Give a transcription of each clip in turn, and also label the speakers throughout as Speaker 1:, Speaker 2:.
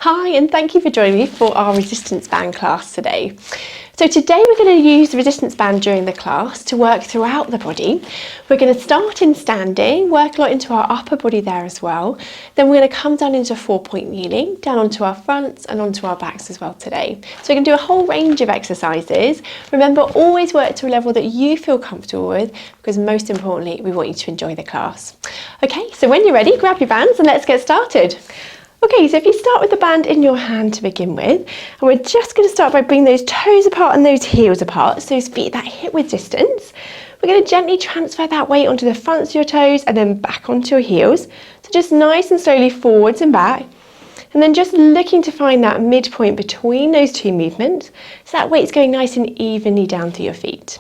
Speaker 1: Hi, and thank you for joining me for our resistance band class today. So today we're going to use the resistance band during the class to work throughout the body. We're going to start in standing, work a lot into our upper body there as well. Then we're going to come down into 4-point kneeling, down onto our fronts and onto our backs as well today. So we're going to do a whole range of exercises. Remember, always work to a level that you feel comfortable with, because most importantly, we want you to enjoy the class. Okay, so when you're ready, grab your bands and let's get started. Okay, so if you start with the band in your hand to begin with, and we're just going to start by bringing those toes apart and those heels apart, so feet that hip width distance. We're going to gently transfer that weight onto the fronts of your toes and then back onto your heels. So just nice and slowly forwards and back. And then just looking to find that midpoint between those two movements, so that weight's going nice and evenly down through your feet.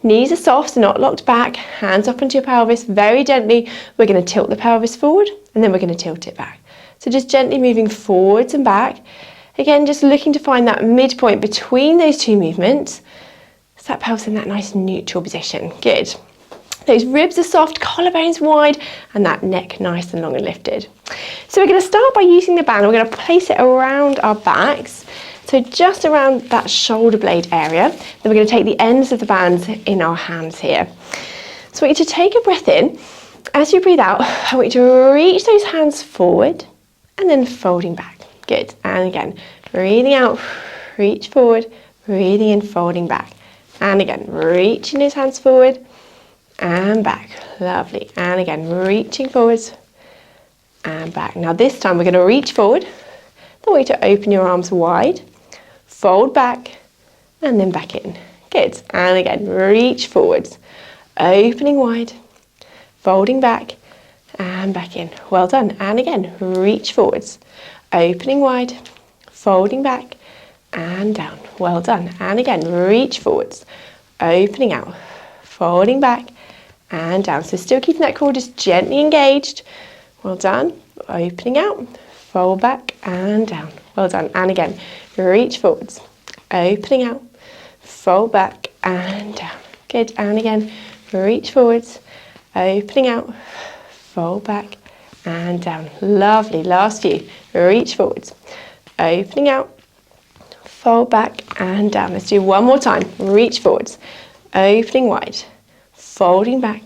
Speaker 1: Knees are soft, so not locked back, hands up onto your pelvis, very gently. We're going to tilt the pelvis forward and then we're going to tilt it back. So just gently moving forwards and back. Again, just looking to find that midpoint between those two movements. So that pelvis in that nice neutral position. Good. Those ribs are soft, collarbones wide, and that neck nice and long and lifted. So we're going to start by using the band. We're going to place it around our backs. So just around that shoulder blade area. Then we're going to take the ends of the bands in our hands here. So I want you to take a breath in. As you breathe out, I want you to reach those hands forward. And then folding back. Good. And again, breathing out, reach forward, breathing in, folding back. And again, reaching those hands forward and back. Lovely. And again, reaching forwards and back. Now this time we're going to reach forward. The way to open your arms wide, fold back, and then back in. Good. And again, reach forwards, opening wide, folding back, and back in. Well done. And again, reach forwards, opening wide, folding back, and down. Well done. And again, reach forwards, opening out, folding back, and down. So still keeping that core just gently engaged. Well done. Opening out, fold back, and down. Well done. And again, reach forwards, opening out, fold back, and down. Good. And again, reach forwards, opening out, fold back and down. Lovely. Last few. Reach forwards, opening out, fold back and down. Let's do one more time. Reach forwards, opening wide, folding back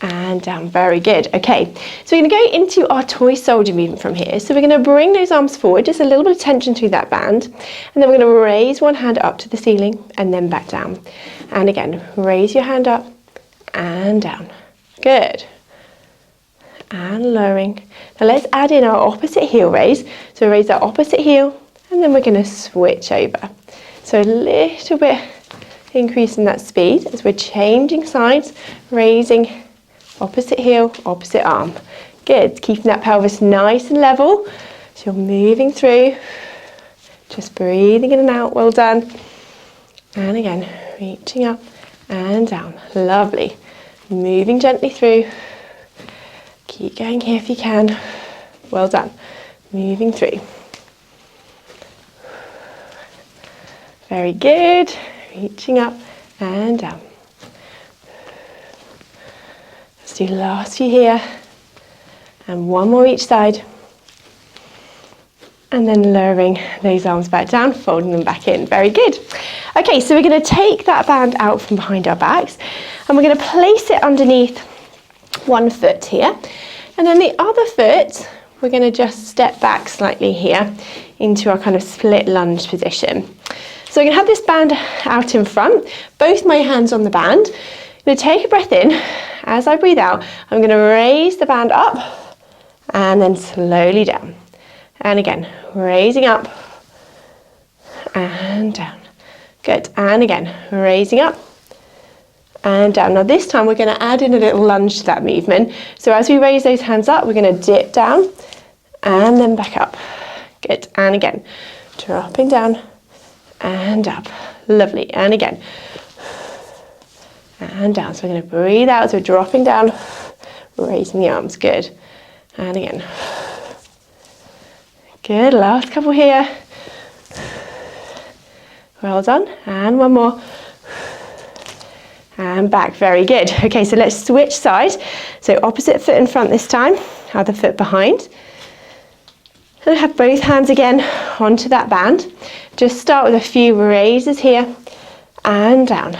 Speaker 1: and down. Very good. Okay, so we're going to go into our toy soldier movement from here. So we're going to bring those arms forward, just a little bit of tension through that band, and then we're going to raise one hand up to the ceiling and then back down. And again, raise your hand up and down. Good. And lowering. Now let's add in our opposite heel raise. So raise that opposite heel and then we're going to switch over. So a little bit increasing that speed as we're changing sides, raising opposite heel, opposite arm. Good. Keeping that pelvis nice and level. So you're moving through, just breathing in and out. Well done. And again, reaching up and down. Lovely. Moving gently through. Keep going here if you can. Well done. Moving through. Very good. Reaching up and down. Let's do last few here. And one more each side. And then lowering those arms back down, folding them back in. Very good. Okay, so we're going to take that band out from behind our backs and we're going to place it underneath one foot here, and then the other foot we're going to just step back slightly here into our kind of split lunge position. So I'm going to have this band out in front, both my hands on the band. I'm going to take a breath in. As I breathe out, I'm going to raise the band up and then slowly down. And again, raising up and down. Good. And again, raising up and down. Now this time we're going to add in a little lunge to that movement. So as we raise those hands up, we're going to dip down and then back up. Good. And again, dropping down and up. Lovely. And again, and down. So we're going to breathe out. So dropping down, raising the arms. Good. And again. Good. Last couple here. Well done. And one more. And back. Very good. Okay, so let's switch sides. So opposite foot in front this time, other foot behind. And have both hands again onto that band. Just start with a few raises here and down.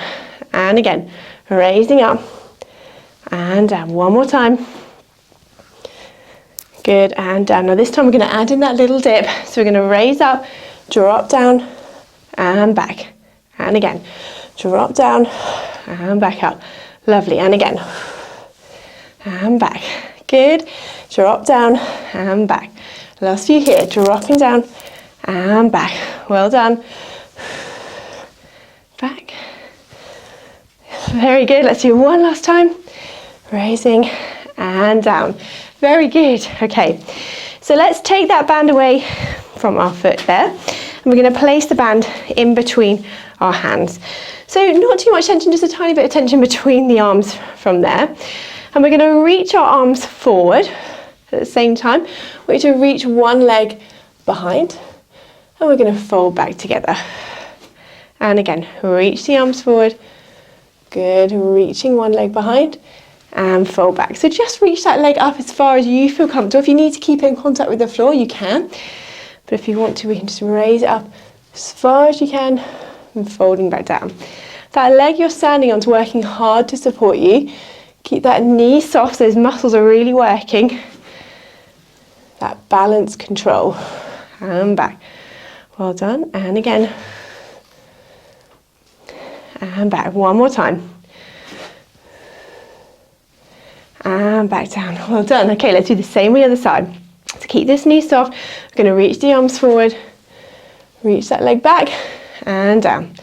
Speaker 1: And again, raising up and down. One more time. Good, and down. Now this time we're going to add in that little dip. So we're going to raise up, drop down and back. And again, drop down and back up. Lovely, and again. And back. Good. Drop down and back. Last few here, dropping down and back. Well done. Back. Very good. Let's do one last time. Raising and down. Very good. Okay, so let's take that band away from our foot there. And we're going to place the band in between our hands. So not too much tension, just a tiny bit of tension between the arms from there. And we're going to reach our arms forward at the same time. We're going to reach one leg behind and we're going to fold back together. And again, reach the arms forward. Good, reaching one leg behind and fold back. So just reach that leg up as far as you feel comfortable. If you need to keep it in contact with the floor, you can. But if you want to, we can just raise it up as far as you can and folding back down. That leg you're standing on is working hard to support you. Keep that knee soft so those muscles are really working. That balance control. And back. Well done. And again. And back. One more time. And back down. Well done. Okay, let's do the same on the other side. So keep this knee soft. We're going to reach the arms forward. Reach that leg back and down.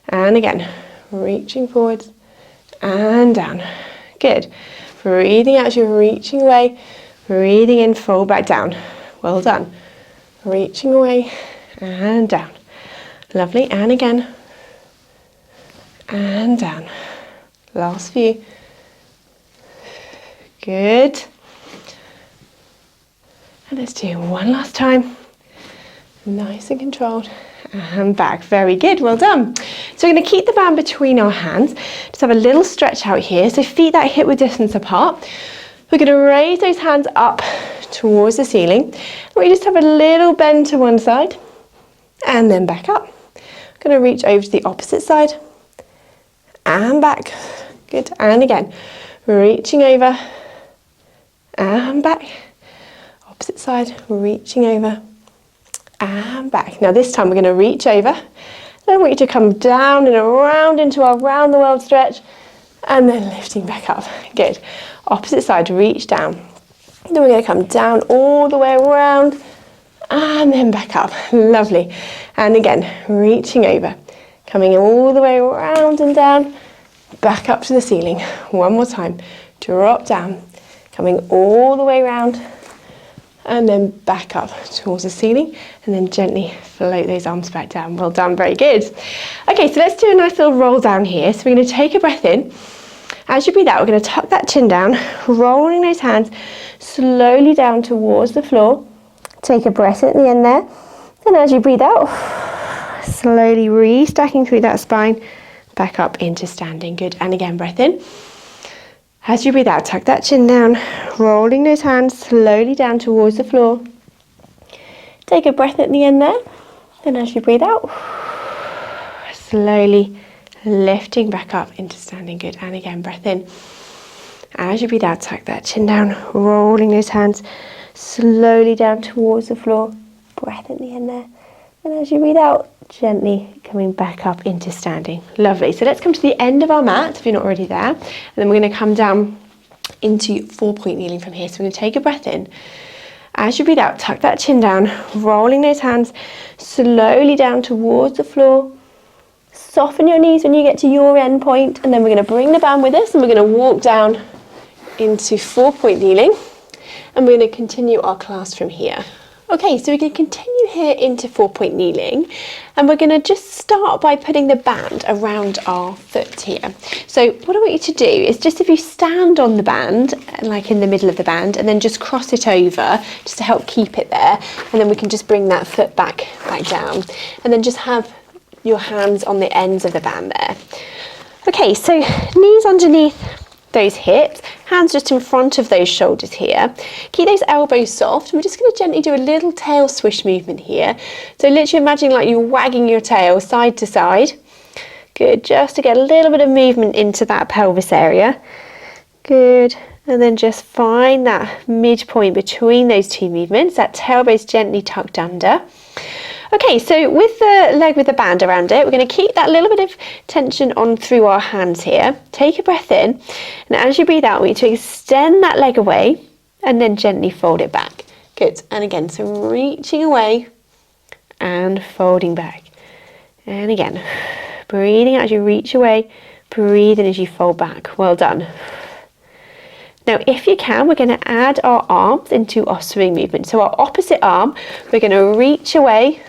Speaker 1: And again, reaching forward and down. Good. Breathing out as you're reaching away. Breathing in, fold back down. Well done. Reaching away and down. Lovely. And again. And down. Last few. Good. And let's do one last time. Nice and controlled. And back. Very good. Well done. So we're going to keep the band between our hands. Just have a little stretch out here. So feet that hip width distance apart. We're going to raise those hands up towards the ceiling. And we just have a little bend to one side and then back up. We're going to reach over to the opposite side and back. Good. And again, reaching over and back. Opposite side, reaching over and back. Now this time we're going to reach over. Then I want you to come down and around into our round the world stretch and then lifting back up. Good. Opposite side, reach down. Then we're going to come down all the way around and then back up. Lovely. And again, reaching over. Coming all the way around and down, back up to the ceiling. One more time. Drop down. Coming all the way around and then back up towards the ceiling and then gently float those arms back down. Well done, very good. Okay, so let's do a nice little roll down here. So we're going to take a breath in. As you breathe out, we're going to tuck that chin down, rolling those hands slowly down towards the floor. Take a breath at the end there. And as you breathe out, slowly restacking through that spine, back up into standing. Good. And again, breath in. As you breathe out, tuck that chin down, rolling those hands slowly down towards the floor. Take a breath at the end there. Then as you breathe out, slowly lifting back up into standing. Good. And again, breath in. As you breathe out, tuck that chin down, rolling those hands slowly down towards the floor. Breath at the end there. And as you breathe out, gently coming back up into standing. Lovely. So let's come to the end of our mat if you're not already there. And then we're going to come down into 4-point kneeling from here. So we're going to take a breath in. As you breathe out, tuck that chin down, rolling those hands slowly down towards the floor. Soften your knees when you get to your end point. And then we're going to bring the band with us and we're going to walk down into 4-point kneeling. And we're going to continue our class from here. Okay, so we're going to continue here into 4-point kneeling and we're going to just start by putting the band around our foot here. So what I want you to do is just if you stand on the band, like in the middle of the band, and then just cross it over just to help keep it there, and then we can just bring that foot back down and then just have your hands on the ends of the band there. Okay, so knees underneath those hips, hands just in front of those shoulders here. Keep those elbows soft, and we're just going to gently do a little tail swish movement here. So literally imagine like you're wagging your tail side to side. Good, just to get a little bit of movement into that pelvis area. Good, and then just find that midpoint between those two movements, that tailbase gently tucked under. Okay, so with the leg with the band around it, we're going to keep that little bit of tension on through our hands here. Take a breath in, and as you breathe out, we need to extend that leg away and then gently fold it back. Good, and again, so reaching away and folding back. And again, breathing out as you reach away, breathe in as you fold back. Well done. Now, if you can, we're going to add our arms into our swing movement. So our opposite arm, we're going to reach away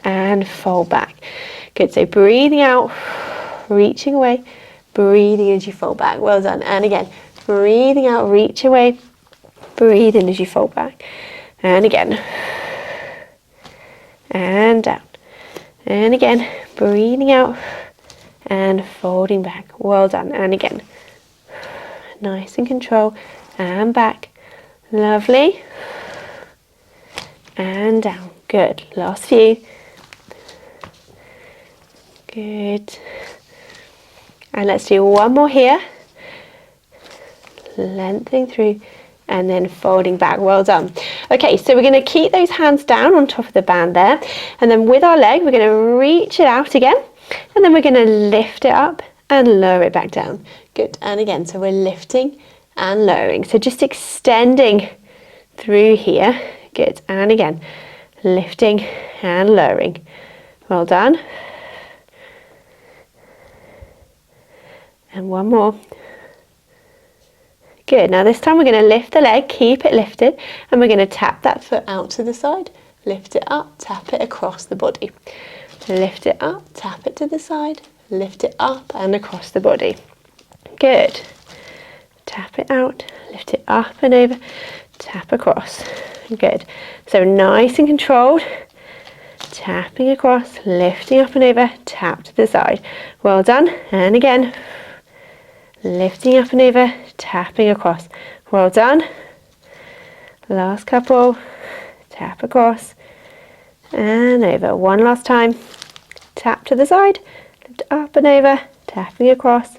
Speaker 1: and fold back. Good, so breathing out, reaching away, breathing as you fold back. Well done. And again, breathing out, reach away, breathe in as you fold back. And again. And down. And again, breathing out and folding back. Well done. And again. Nice and control, and back. Lovely. And down. Good. Last few. Good. And let's do one more here. Lengthening through and then folding back. Well done. Okay, so we're going to keep those hands down on top of the band there, and then with our leg we're going to reach it out again, and then we're going to lift it up and lower it back down. Good, and again, so we're lifting and lowering. So just extending through here. Good, and again, lifting and lowering. Well done. And one more. Good, now this time we're going to lift the leg, keep it lifted, and we're going to tap that foot out to the side, lift it up, tap it across the body. Lift it up, tap it to the side, lift it up and across the body. Good. Tap it out, lift it up and over, tap across. Good. So nice and controlled. Tapping across, lifting up and over, tap to the side. Well done. And again. Lifting up and over, tapping across. Well done. Last couple. Tap across and over. One last time. Tap to the side. Up and over, tapping across,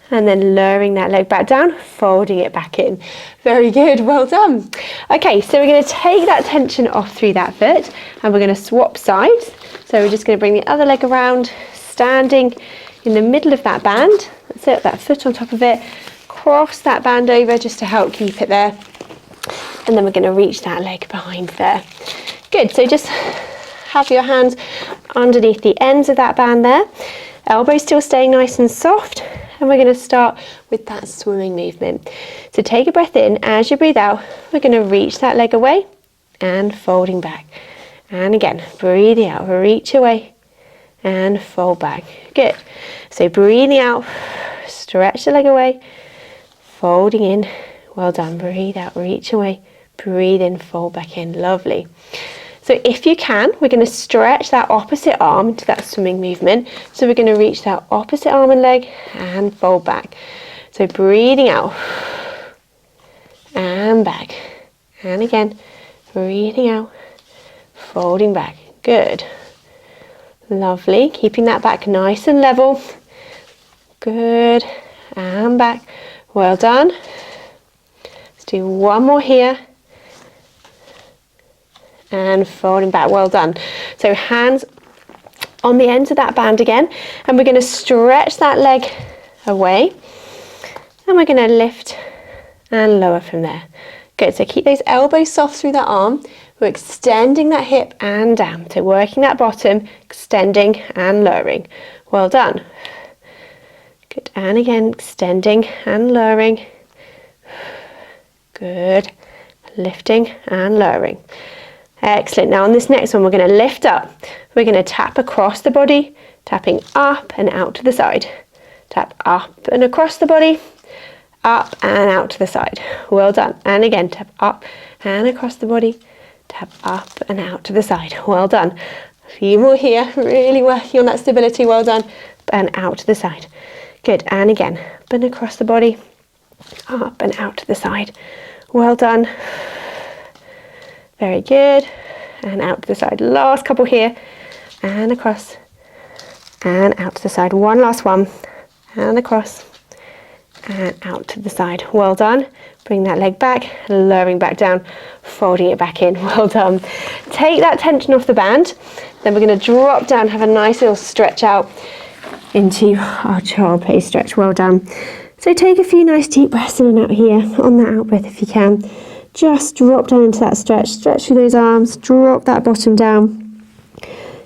Speaker 1: and then lowering that leg back down, folding it back in. Very good, well done. Okay, so we're going to take that tension off through that foot, and we're going to swap sides. So we're just going to bring the other leg around, standing in the middle of that band. That's it, that foot on top of it. Cross that band over just to help keep it there. And then we're going to reach that leg behind there. Good, so just have your hands underneath the ends of that band there. Elbows still staying nice and soft. And we're going to start with that swimming movement. So take a breath in. As you breathe out, we're going to reach that leg away and folding back. And again, breathing out, reach away and fold back. Good. So breathing out, stretch the leg away, folding in. Well done. Breathe out, reach away, breathe in, fold back in. Lovely. So if you can, we're going to stretch that opposite arm into that swimming movement. So we're going to reach that opposite arm and leg and fold back. So breathing out and back. And again, breathing out, folding back. Good. Lovely. Keeping that back nice and level. Good. And back. Well done. Let's do one more here. And folding back. Well done. So hands on the ends of that band again, and we're going to stretch that leg away, and we're going to lift and lower from there. Good. So keep those elbows soft through that arm. We're extending that hip and down. So working that bottom, extending and lowering. Well done. Good. And again, extending and lowering. Good. Lifting and lowering. Excellent. Now on this next one, we're going to lift up. We're going to tap across the body, tapping up and out to the side. Tap up and across the body, up and out to the side. Well done. And again, tap up and across the body, tap up and out to the side. Well done. A few more here. Really working on that stability. Well done. And out to the side. Good, and again, up and across the body, up and out to the side. Well done. Very good. And out to the side. Last couple here. And across. And out to the side. One last one. And across. And out to the side. Well done. Bring that leg back, lowering back down, folding it back in. Well done. Take that tension off the band. Then we're going to drop down, have a nice little stretch out into our child pose stretch. Well done. So take a few nice deep breaths in and out here. On that out breath if you can. Just drop down into that stretch. Stretch through those arms. Drop that bottom down.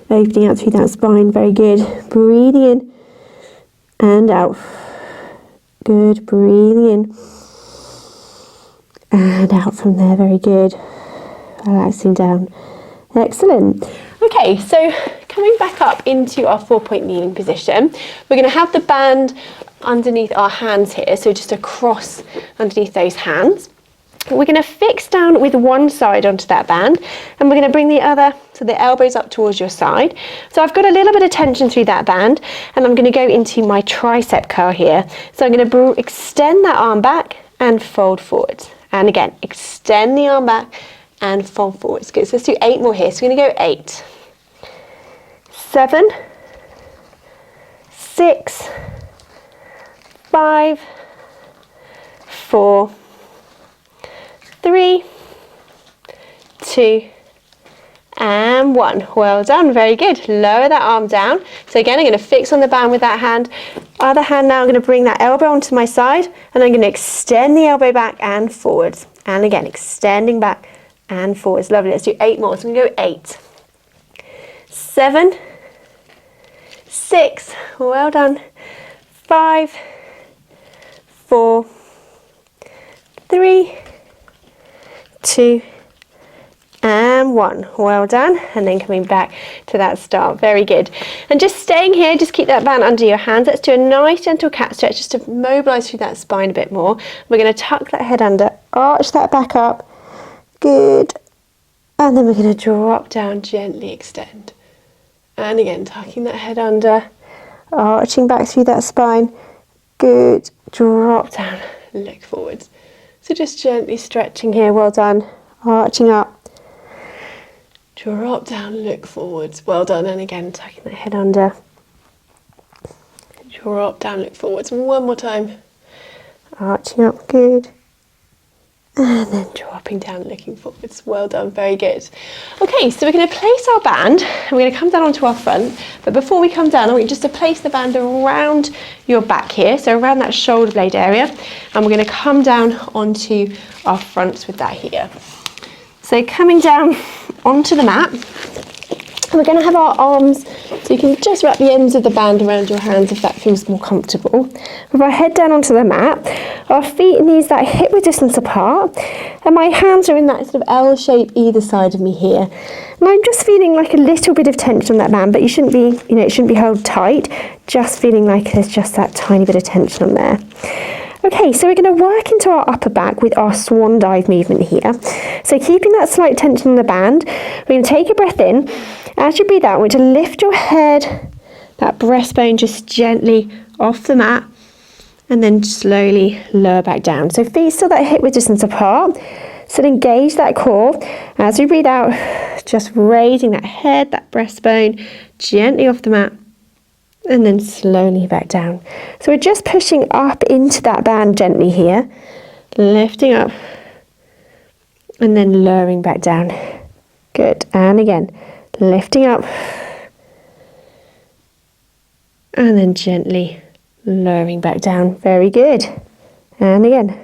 Speaker 1: Opening out through that spine. Very good. Breathing in and out. Good. Breathing in and out from there. Very good. Relaxing down. Excellent. Okay, so coming back up into our 4-point kneeling position, we're going to have the band underneath our hands here, so just a cross underneath those hands. We're going to fix down with one side onto that band, and we're going to bring the other, so the elbows up towards your side. So I've got a little bit of tension through that band, and I'm going to go into my tricep curl here. So I'm going to extend that arm back and fold forwards. And again, extend the arm back and fold forwards. Good, so let's do 8 more here. So we're going to go 8, 7, 6, 5, 4, 3, 2, and 1. Well done, very good. Lower that arm down. So again, I'm going to fix on the band with that hand. Other hand now, I'm going to bring that elbow onto my side, and I'm going to extend the elbow back and forwards. And again, extending back and forwards. Lovely. Let's do 8 more. So I'm going to go 8, 7, 6, well done, 5, 4, 3, 2, and 1. Well done. And then coming back to that start. Very good. And just staying here, just keep that band under your hands. Let's do a nice gentle cat stretch just to mobilize through that spine a bit more. We're going to tuck that head under, arch that back up. Good. And then we're going to drop down, gently extend. And again, tucking that head under, arching back through that spine. Good. Drop down, look forwards. So just gently stretching here. Well done. Arching up. Drop down, look forwards. Well done. And again, tucking that head under. Drop down, look forwards. One more time. Arching up. Good. And then dropping down, looking forwards. Well done, very good. Okay, so we're going to place our band, and we're going to come down onto our front. But before we come down, I want you just to place the band around your back here, so around that shoulder blade area. And we're going to come down onto our fronts with that here. So coming down onto the mat, we're going to have our arms, so you can just wrap the ends of the band around your hands if that feels more comfortable. With our head down onto the mat, our feet and knees that hip width distance apart, and my hands are in that sort of L shape either side of me here. And I'm just feeling like a little bit of tension on that band, but you shouldn't be, it shouldn't be held tight, just feeling like there's just that tiny bit of tension on there. Okay, so we're going to work into our upper back with our swan dive movement here. So keeping that slight tension on the band, we're going to take a breath in. As you breathe out, we're going to lift your head, that breastbone just gently off the mat, and then slowly lower back down. So feet still that hip width distance apart. So engage that core. As we breathe out, just raising that head, that breastbone, gently off the mat, and then slowly back down. So we're just pushing up into that band gently here, lifting up, and then lowering back down. Good. And again, lifting up, and then gently lowering back down. Very good. And again.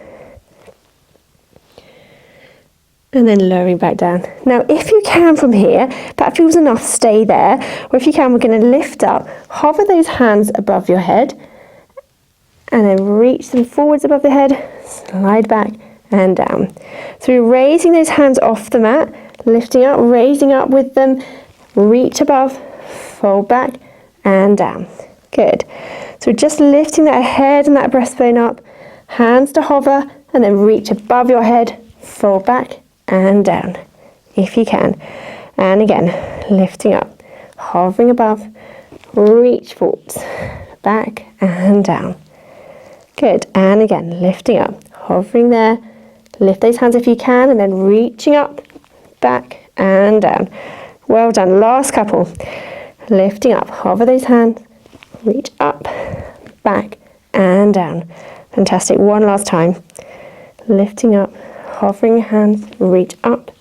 Speaker 1: And then lowering back down. Now, if you can from here, that feels enough, stay there. Or if you can, we're going to lift up, hover those hands above your head, and then reach them forwards above the head, slide back and down. So we're raising those hands off the mat, lifting up, raising up with them, reach above, fold back and down. Good. So just lifting that head and that breastbone up, hands to hover, and then reach above your head, fold back and down, if you can. And again, lifting up, hovering above, reach forwards, back and down. Good, and again, lifting up, hovering there. Lift those hands if you can, and then reaching up, back and down. Well done, last couple. Lifting up, hover those hands, reach up, back and down. Fantastic, one last time. Lifting up, hovering your hands, reach up,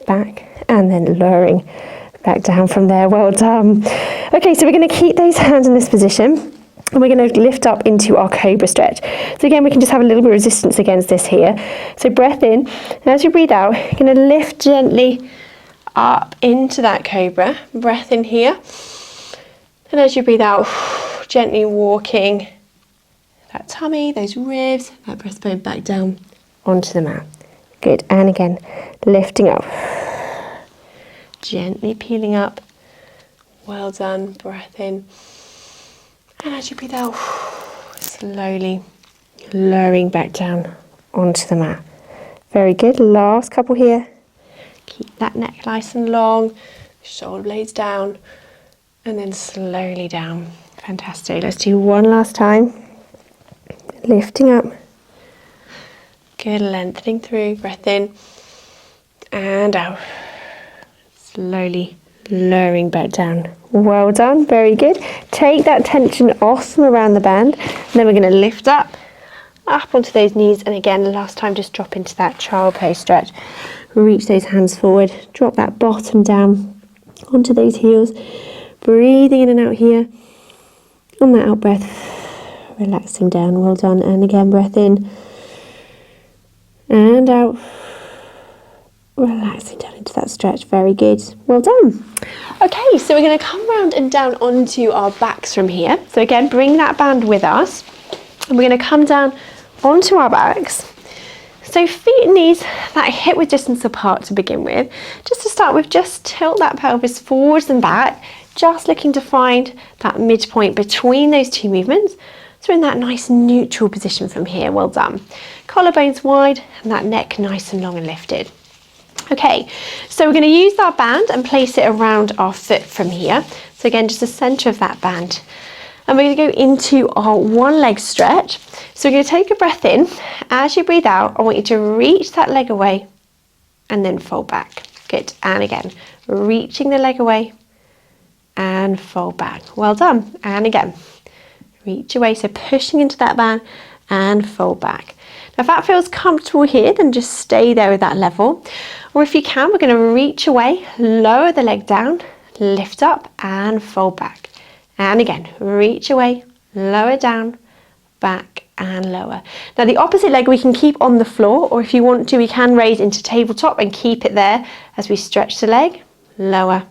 Speaker 1: back, and then lowering back down from there. Well done. Okay, so we're going to keep those hands in this position. And we're going to lift up into our Cobra stretch. So again, we can just have a little bit of resistance against this here. So breath in, and as you breathe out, you're going to lift gently up into that Cobra. Breath in here. And as you breathe out, gently walking that tummy, those ribs, that breastbone back down onto the mat. Good, and again, lifting up. Gently peeling up. Well done, breath in. And as you breathe out, slowly lowering back down onto the mat. Very good, last couple here. Keep that neck nice and long, shoulder blades down, and then slowly down. Fantastic, let's do one last time. Lifting up. Good, lengthening through, breath in, and out. Slowly lowering back down. Well done, very good. Take that tension off from around the band, and then we're going to lift up onto those knees, and again, last time, just drop into that child pose stretch. Reach those hands forward, drop that bottom down onto those heels, breathing in and out here. On that out breath, relaxing down. Well done, and again, breath in and out. Relaxing down into that stretch. Very good. Well done. Okay, so we're going to come round and down onto our backs from here. So again, bring that band with us, and we're going to come down onto our backs. So feet and knees that hip width distance apart to begin with. Just to start with, just tilt that pelvis forwards and back, just looking to find that midpoint between those two movements. So we're in that nice neutral position from here. Well done. Collarbones wide and that neck nice and long and lifted. Okay, so we're going to use our band and place it around our foot from here. So again, just the centre of that band. And we're going to go into our one leg stretch. So we're going to take a breath in. As you breathe out, I want you to reach that leg away and then fold back. Good, and again, reaching the leg away and fold back. Well done, and again, reach away. So pushing into that band and fold back. Now, if that feels comfortable here, then just stay there with that level. Or if you can, we're going to reach away, lower the leg down, lift up and fold back. And again, reach away, lower down, back and lower. Now the opposite leg we can keep on the floor, or if you want to, we can raise into tabletop and keep it there as we stretch the leg, lower,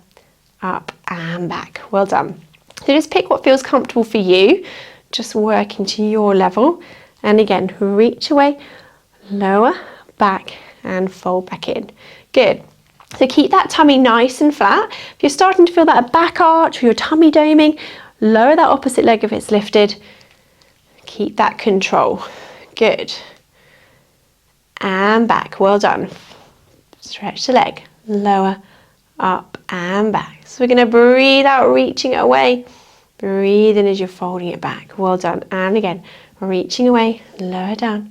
Speaker 1: up and back. Well done. So just pick what feels comfortable for you, just working to your level. And again, reach away, lower, back and fold back in. Good. So keep that tummy nice and flat. If you're starting to feel that back arch or your tummy doming, lower that opposite leg if it's lifted. Keep that control. Good. And back. Well done. Stretch the leg. Lower, up and back. So we're going to breathe out, reaching it away. Breathe in as you're folding it back. Well done. And again, reaching away, lower down,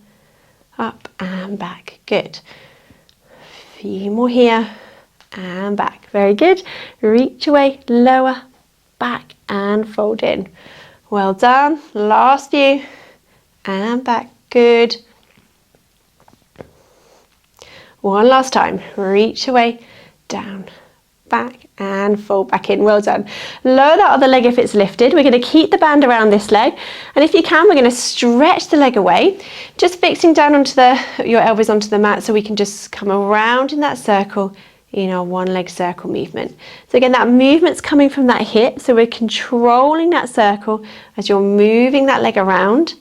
Speaker 1: up and back. Good. Few more here and back. Very good. Reach away, lower, back and fold in. Well done. Last few and back. Good. One last time. Reach away, down, back and fold back in. Well done. Lower that other leg if it's lifted. We're going to keep the band around this leg, and if you can, we're going to stretch the leg away, just fixing down onto your elbows onto the mat, so we can just come around in that circle in our one leg circle movement. So again, that movement's coming from that hip, so we're controlling that circle as you're moving that leg around,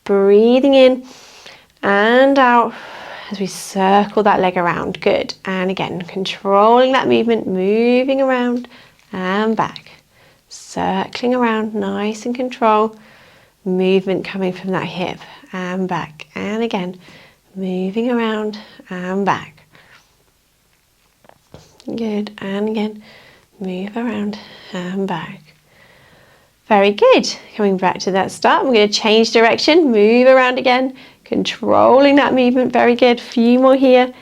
Speaker 1: breathing in and out as we circle that leg around. Good. And again, controlling that movement, moving around and back, circling around, nice and control. Movement coming from that hip and back. And again, moving around and back. Good. And again, move around and back. Very good. Coming back to that start, we're going to change direction, move around again, controlling that movement. Very good. Few more here.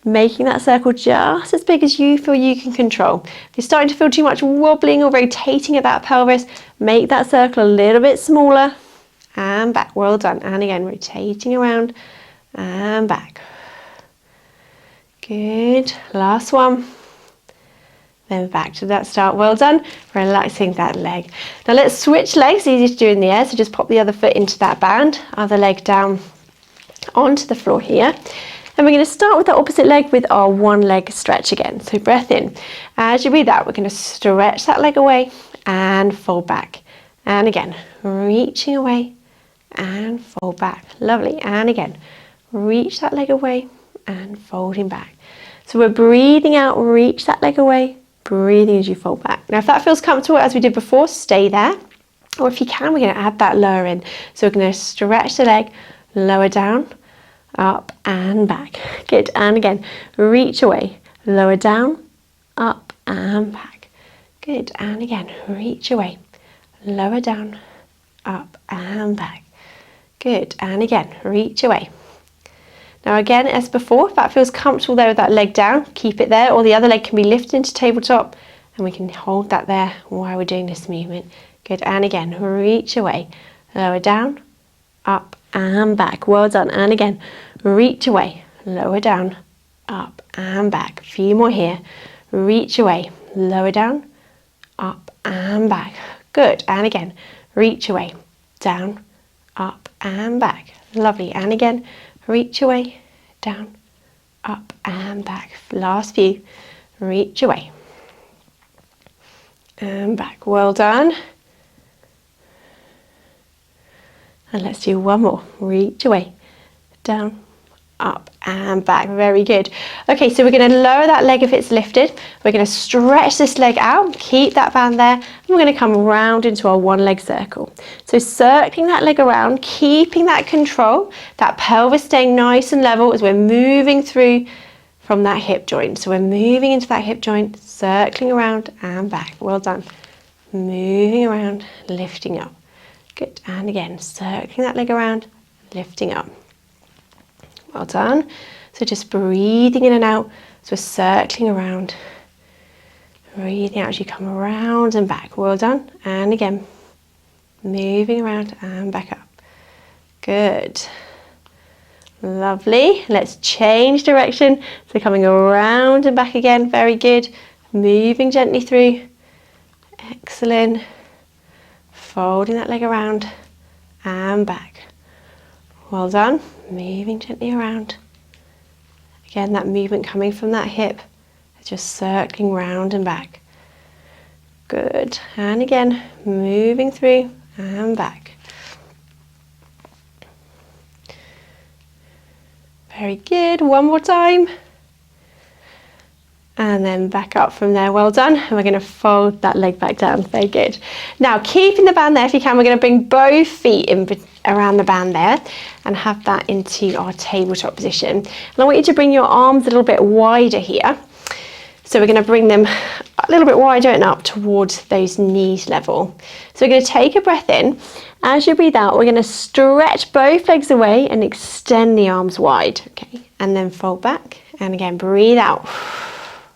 Speaker 1: Making that circle just as big as you feel you can control. If you're starting to feel too much wobbling or rotating at that pelvis, make that circle a little bit smaller and back. Well done. And again, rotating around and back. Good. Last one. Then back to that start. Well done. Relaxing that leg. Now let's switch legs. Easy to do in the air. So just pop the other foot into that band. Other leg down onto the floor here. And we're going to start with the opposite leg with our one leg stretch again. So breath in. As you breathe out, we're going to stretch that leg away and fold back. And again, reaching away and fold back. Lovely. And again, reach that leg away and folding back. So we're breathing out, reach that leg away, breathing as you fold back. Now if that feels comfortable as we did before, stay there. Or if you can, we're going to add that lower in. So we're going to stretch the leg, lower down, up and back. Good. And again, reach away, lower down, up and back. Good. And again, reach away, lower down, up and back. Good. And again, reach away. Now again, as before, if that feels comfortable there with that leg down, keep it there, or the other leg can be lifted into tabletop and we can hold that there while we're doing this movement. Good. And again, reach away, lower down, up and back. Well done. And again, reach away, lower down, up and back. A few more here. Reach away, lower down, up and back. Good. And again, reach away, down, up and back. Lovely. And again, reach away, down, up and back. Last few. Reach away and back. Well done. And let's do one more. Reach away, down, up and back. Very good. Okay, so we're going to lower that leg if it's lifted. We're going to stretch this leg out, keep that band there, and we're going to come round into our one leg circle. So circling that leg around, keeping that control, that pelvis staying nice and level as we're moving through from that hip joint. So we're moving into that hip joint, circling around and back. Well done. Moving around, lifting up. Good. And again, circling that leg around, lifting up. Well done. So just breathing in and out. So we're circling around. Breathing out as you come around and back. Well done. And again, moving around and back up. Good. Lovely. Let's change direction. So coming around and back again. Very good. Moving gently through. Excellent. Folding that leg around and back. Well done. Moving gently around. Again, that movement coming from that hip, just circling round and back. Good. And again, moving through and back. Very good. One more time. And then back up from there. Well done. And we're going to fold that leg back down. Very good. Now, keeping the band there if you can, we're going to bring both feet in around the band there and have that into our tabletop position. And I want you to bring your arms a little bit wider here. So we're going to bring them a little bit wider and up towards those knees level. So we're going to take a breath in. As you breathe out, we're going to stretch both legs away and extend the arms wide. Okay, and then fold back. And again, breathe out.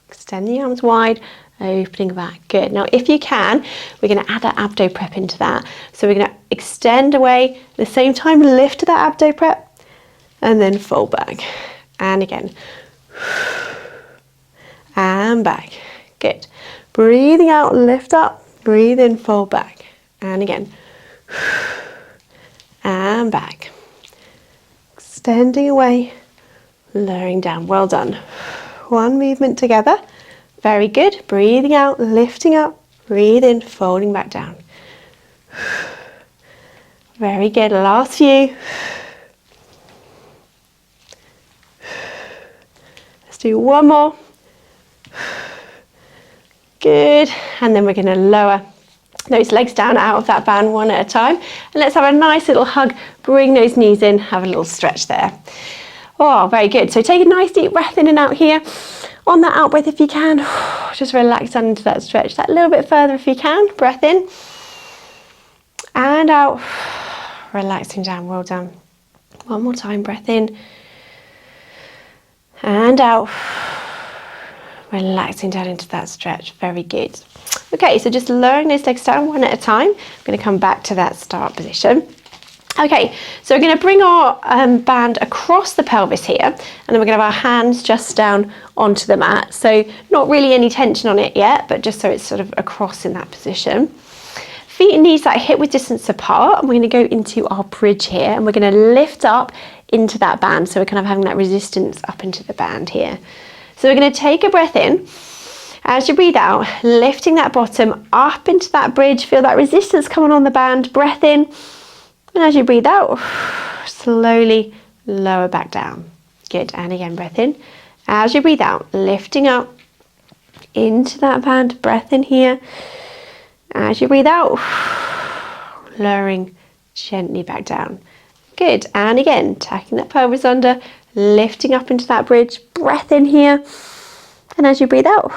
Speaker 1: Extend the arms wide, opening back. Good. Now, if you can, we're going to add that abdo prep into that. So we're going to extend away, at the same time lift to that abdo prep, and then fold back. And again. And back. Good. Breathing out, lift up, breathe in, fold back. And again. And back. Extending away, lowering down. Well done. One movement together. Very good. Breathing out, lifting up, breathe in, folding back down. Very good. Last few. Let's do one more. Good. And then we're going to lower those legs down out of that band one at a time. And let's have a nice little hug. Bring those knees in. Have a little stretch there. Oh, very good. So take a nice deep breath in and out here. On that out breath, if you can, just relax down into that stretch. That little bit further if you can. Breath in. and out. Relaxing down, well done. One more time, breath in and out. Relaxing down into that stretch, very good. Okay, so just lowering those legs down one at a time. I'm going to come back to that start position. Okay, so we're going to bring our band across the pelvis here, and then we're going to have our hands just down onto the mat. So not really any tension on it yet, but just so it's sort of across in that position. Feet and knees like hip width distance apart, and we're going to go into our bridge here, and we're going to lift up into that band. So we're kind of having that resistance up into the band here. So we're going to take a breath in. As you breathe out, lifting that bottom up into that bridge, feel that resistance coming on the band, breath in. And as you breathe out, slowly lower back down. Good, and again, breath in. As you breathe out, lifting up into that band, breath in here. As you breathe out, lowering gently back down. Good, and again, tacking that pelvis under, lifting up into that bridge, breath in here. And as you breathe out,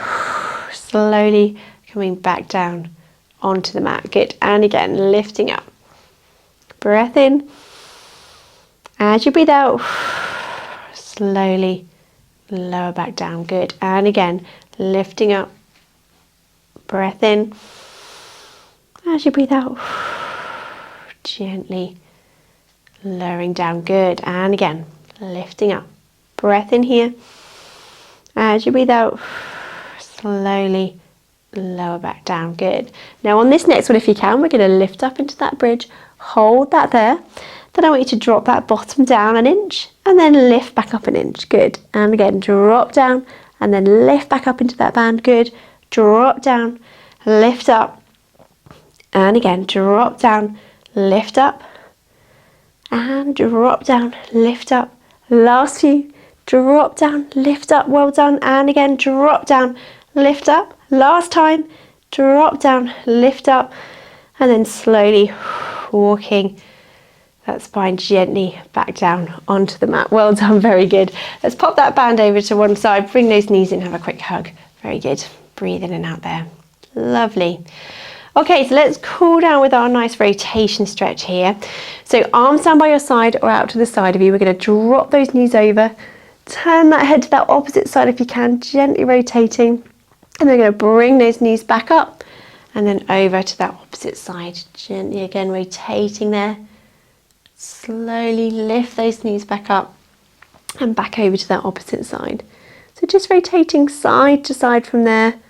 Speaker 1: slowly coming back down onto the mat. Good, and again, lifting up. Breath in. As you breathe out, slowly lower back down. Good. And again, lifting up. Breath in. As you breathe out, gently lowering down. Good. And again, lifting up. Breath in here. As you breathe out, slowly lower back down. Good. Now on this next one, if you can, we're going to lift up into that bridge. Hold that there. Then I want you to drop that bottom down an inch and then lift back up an inch. Good. And again, drop down and then lift back up into that band. Good. Drop down, lift up. And again, drop down, lift up. And drop down, lift up. Last few. Drop down, lift up. Well done. And again, drop down, lift up. Last time. Drop down, lift up. And then slowly walking that spine gently back down onto the mat. Well done, very good. Let's pop that band over to one side, bring those knees in, have a quick hug. Very good. Breathe in and out there. Lovely. Okay, so let's cool down with our nice rotation stretch here. So arms down by your side or out to the side of you. We're going to drop those knees over, turn that head to that opposite side if you can, gently rotating. And then we're going to bring those knees back up and then over to that opposite side. Gently again rotating there. Slowly lift those knees back up and back over to that opposite side. So just rotating side to side from there.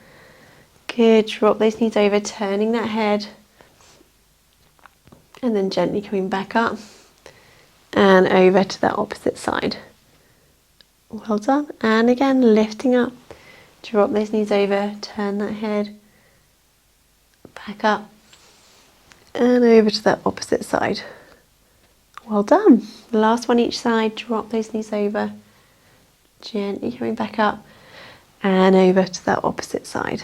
Speaker 1: Good, drop those knees over, turning that head. And then gently coming back up and over to that opposite side. Well done. And again, lifting up. Drop those knees over, turn that head. Back up and over to that opposite side. Well done. Last one each side, drop those knees over, gently coming back up and over to that opposite side.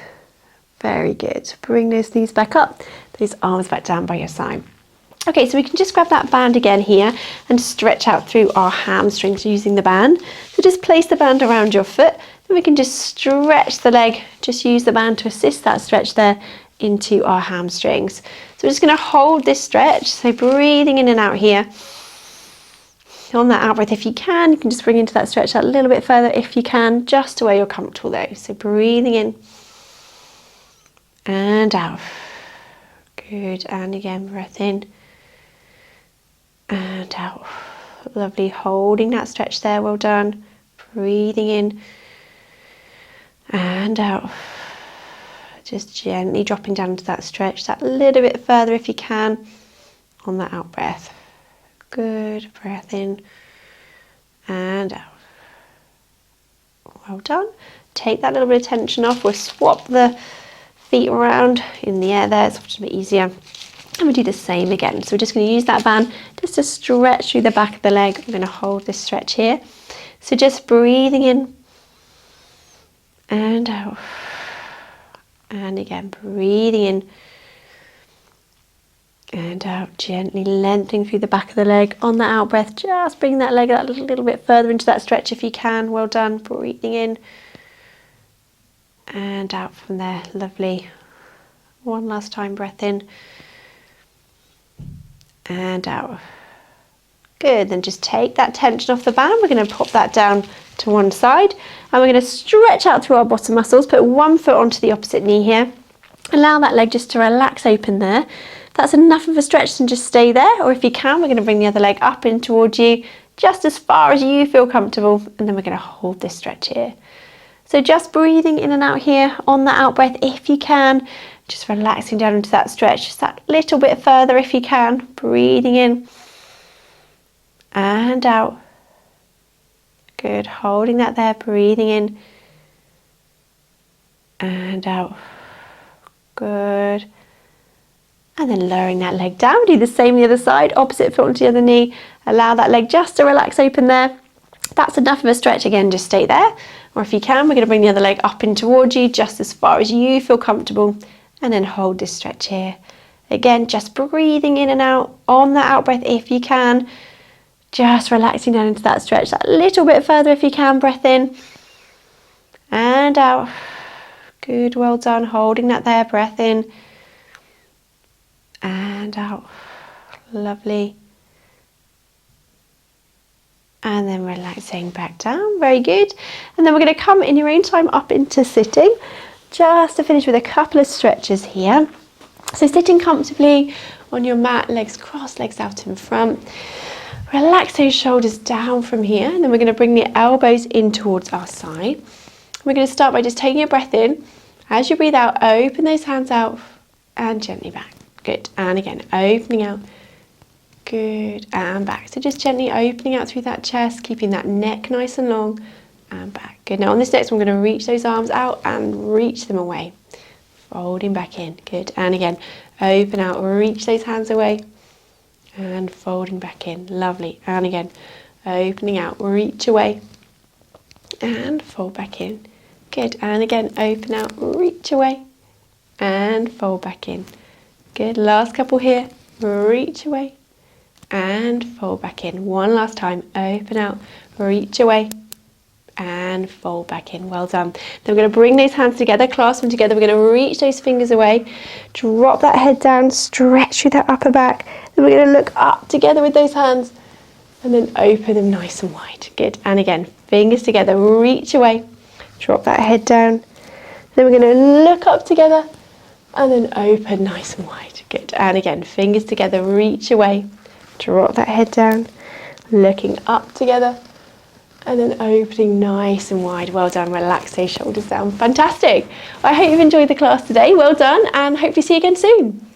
Speaker 1: Very good. Bring those knees back up, those arms back down by your side. Okay, so we can just grab that band again here and stretch out through our hamstrings using the band. So just place the band around your foot, then we can just stretch the leg, just use the band to assist that stretch there into our hamstrings. So we're just going to hold this stretch, so breathing in and out here. On that out breath, if you can just bring into that stretch a little bit further if you can, just to where you're comfortable though. So breathing in and out. Good, and again, breath in and out. Lovely, holding that stretch there, well done. Breathing in and out. Just gently dropping down into that stretch, that little bit further if you can on that out breath. Good, breath in and out. Well done. Take that little bit of tension off. We'll swap the feet around in the air there, it's often a bit easier. And we do the same again. So we're just going to use that band just to stretch through the back of the leg. We're going to hold this stretch here. So just breathing in and out. And again, breathing in and out, gently lengthening through the back of the leg. On that out breath, just bring that leg a little bit further into that stretch if you can. Well done. Breathing in and out from there. Lovely. One last time, breath in and out. Good, then just take that tension off the band. We're going to pop that down to one side and we're going to stretch out through our bottom muscles, put one foot onto the opposite knee here. Allow that leg just to relax open there. If that's enough of a stretch, then just stay there, or if you can, we're going to bring the other leg up in towards you, just as far as you feel comfortable, and then we're going to hold this stretch here. So just breathing in and out here on that out breath if you can, just relaxing down into that stretch, just that little bit further if you can, breathing in and out. Good, holding that there, breathing in and out. Good. And then lowering that leg down. Do the same the other side, opposite foot onto the other knee. Allow that leg just to relax open there. If that's enough of a stretch, again, just stay there. Or if you can, we're going to bring the other leg up in towards you, just as far as you feel comfortable. And then hold this stretch here. Again, just breathing in and out on that out breath if you can. Just relaxing down into that stretch, that little bit further if you can. Breath in and out. Good, well done. Holding that there, breath in and out. Lovely. And then relaxing back down. Very good. And then we're going to come in your own time up into sitting, just to finish with a couple of stretches here. So sitting comfortably on your mat, legs crossed, legs out in front. Relax those shoulders down from here, and then we're going to bring the elbows in towards our side. We're going to start by just taking a breath in. As you breathe out, open those hands out and gently back. Good. And again, opening out. Good. And back. So just gently opening out through that chest, keeping that neck nice and long and back. Good. Now on this next one, we're going to reach those arms out and reach them away. Folding back in. Good. And again, open out, reach those hands away and folding back in. Lovely. And again, opening out, reach away and fold back in. Good. And again, open out, reach away and fold back in. Good. Last couple here. Reach away and fold back in. One last time. Open out, reach away and fold back in. Well done. Then we're going to bring those hands together, clasp them together. We're going to reach those fingers away, drop that head down, stretch through that upper back. Then we're going to look up together with those hands and then open them nice and wide. Good. And again, fingers together, reach away, drop that head down. Then we're going to look up together and then open nice and wide. Good. And again, fingers together, reach away, drop that head down, looking up together and then opening nice and wide. Well done. Relax those shoulders down. Fantastic. I hope you've enjoyed the class today. Well done, and hopefully see you again soon.